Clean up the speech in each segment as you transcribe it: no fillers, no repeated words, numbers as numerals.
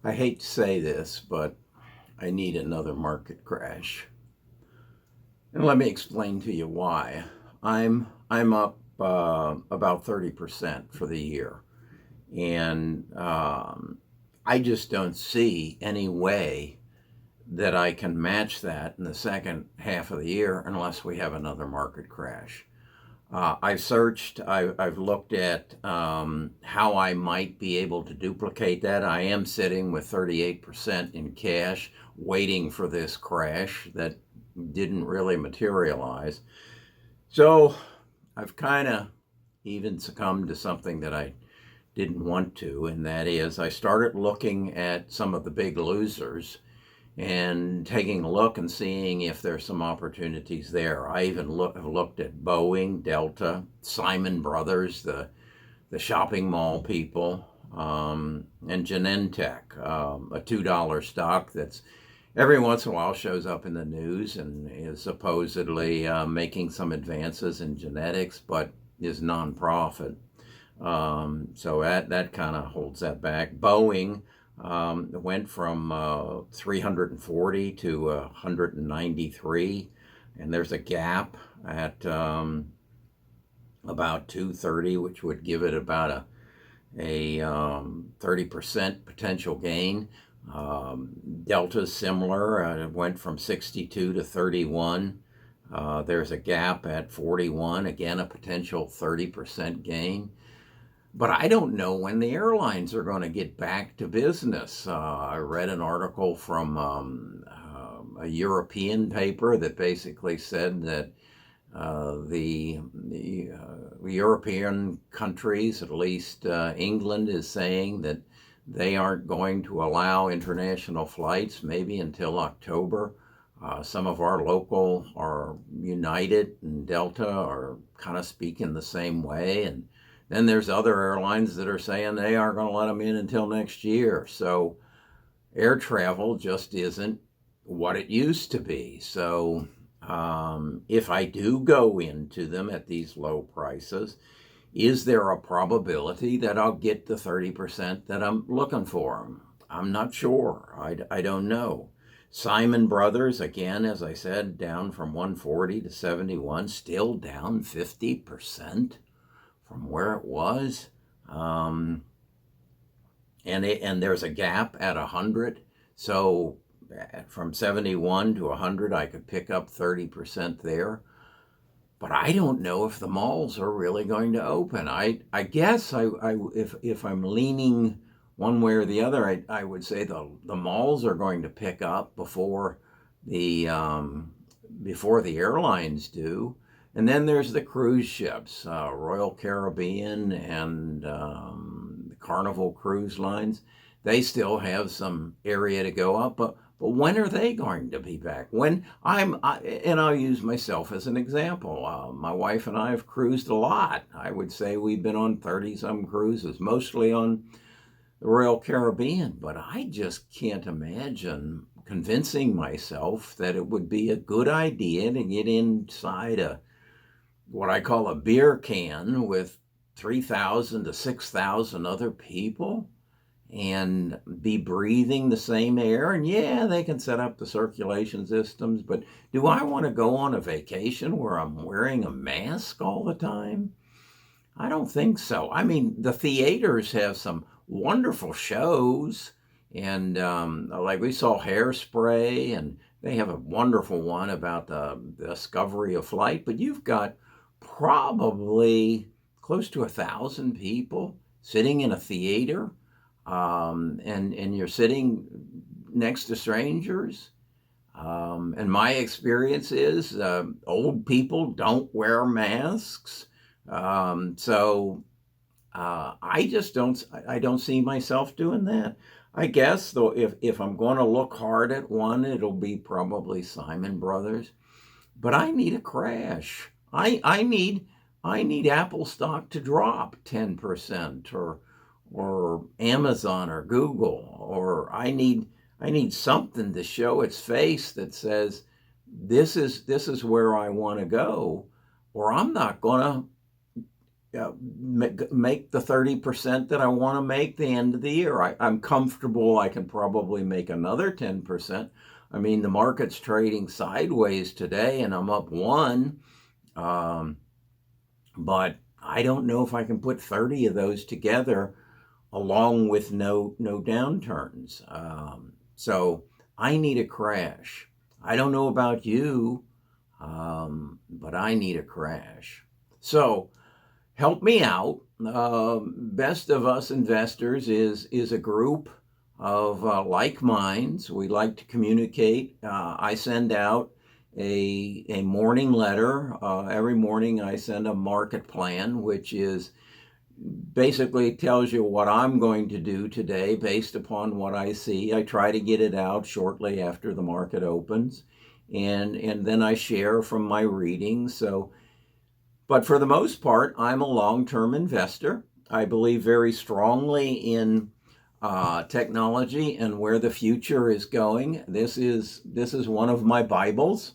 I hate to say this, but I need another market crash. And let me explain to you why. I'm up about 30% for the year, and I just don't see any way that I can match that in the second half of the year unless we have another market crash. I've searched, I've looked at how I might be able to duplicate that. I am sitting with 38% in cash, waiting for this crash that didn't really materialize. So I've kind of even succumbed to something that I didn't want to, and that is I started looking at some of the big losers and taking a look and seeing if there's some opportunities there. I even have looked at Boeing, Delta, Simon Brothers, the shopping mall people, and Genentech, a $2 stock that's every once in a while shows up in the news and is supposedly making some advances in genetics, but is nonprofit. So that kind of holds that back. Boeing went from 340 to 193, and there's a gap at about 230, which would give it about a 30% potential gain. Delta's similar. It went from 62 to 31. There's a gap at 41, again a potential 30% gain. But I don't know when the airlines are going to get back to business. I read an article from a European paper that basically said that the European countries, at least England, is saying that they aren't going to allow international flights maybe until October. Some of our local are United and Delta are kind of speaking the same way, and then there's other airlines that are saying they aren't going to let them in until next year. So air travel just isn't what it used to be. So if I do go into them at these low prices, is there a probability that I'll get the 30% that I'm looking for? I'm not sure. I don't know. Simon Brothers, again, as I said, down from 140 to 71, still down 50% from where it was. And there's a gap at 100. So from 71 to 100, I could pick up 30% there. But I don't know if the malls are really going to open. I guess if I'm leaning one way or the other, I would say the malls are going to pick up before the airlines do. And then there's the cruise ships, Royal Caribbean and the Carnival Cruise Lines. They still have some area to go up, but when are they going to be back? And I'll use myself as an example. My wife and I have cruised a lot. I would say we've been on 30-some cruises, mostly on the Royal Caribbean, but I just can't imagine convincing myself that it would be a good idea to get inside what I call a beer can with 3,000 to 6,000 other people and be breathing the same air. And yeah, they can set up the circulation systems, but do I want to go on a vacation where I'm wearing a mask all the time? I don't think so. I mean, the theaters have some wonderful shows, and like we saw Hairspray, and they have a wonderful one about the discovery of flight, but you've got probably close to 1,000 people sitting in a theater, and you're sitting next to strangers. And my experience is old people don't wear masks. So I don't see myself doing that. I guess, though, if I'm going to look hard at one, it'll be probably Simon Brothers. But I need a crash. I need Apple stock to drop 10% or Amazon or Google, or I need something to show its face that says this is where I want to go, or I'm not going to make the 30% that I want to make the end of the year. I'm comfortable I can probably make another 10%. I mean, the market's trading sideways today and I'm up one, but I don't know if I can put 30 of those together along with no downturns. So I need a crash. I don't know about you, but I need a crash. So help me out. Best of Us Investors is a group of like minds. We like to communicate. I send out a morning letter. Every morning I send a market plan, which is basically tells you what I'm going to do today based upon what I see. I try to get it out shortly after the market opens, and then I share from my readings. But for the most part, I'm a long-term investor. I believe very strongly in technology and where the future is going. This is one of my Bibles.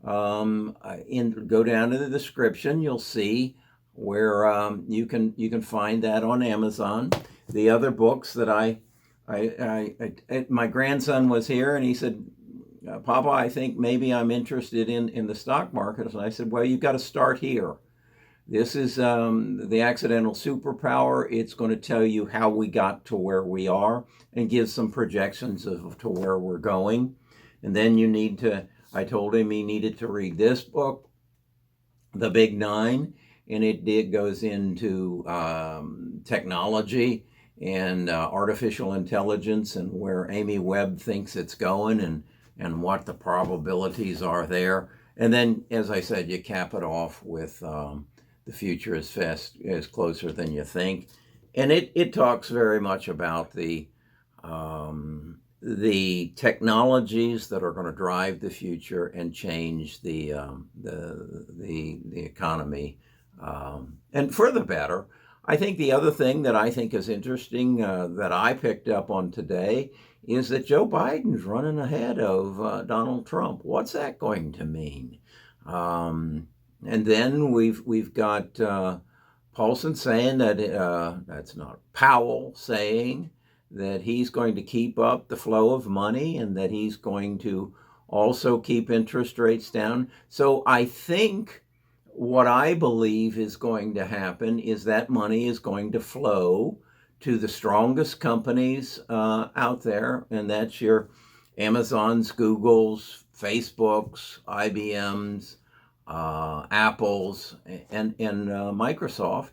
Go down to the description. You'll see where you can find that on Amazon. The other books that my grandson was here and he said, Papa, I think maybe I'm interested in the stock market. And I said, well, you've got to start here. This is the Accidental Superpower. It's going to tell you how we got to where we are and give some projections to where we're going. And then I told him he needed to read this book, The Big Nine, and it goes into technology and artificial intelligence and where Amy Webb thinks it's going and what the probabilities are there. And then, as I said, you cap it off with The Future is Closer Than You Think. And it talks very much about the technologies that are going to drive the future and change the economy, and for the better. I think the other thing that I think is interesting that I picked up on today is that Joe Biden's running ahead of Donald Trump. What's that going to mean? And then we've got Paulson saying that that's not Powell saying that he's going to keep up the flow of money and that he's going to also keep interest rates down. So I think what I believe is going to happen is that money is going to flow to the strongest companies out there, and that's your Amazons, Googles, Facebooks, IBMs, Apples, and Microsoft.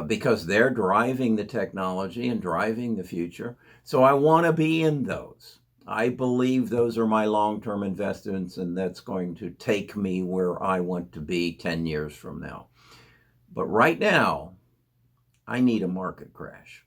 Because they're driving the technology and driving the future. So I want to be in those. I believe those are my long-term investments, and that's going to take me where I want to be 10 years from now. But right now, I need a market crash.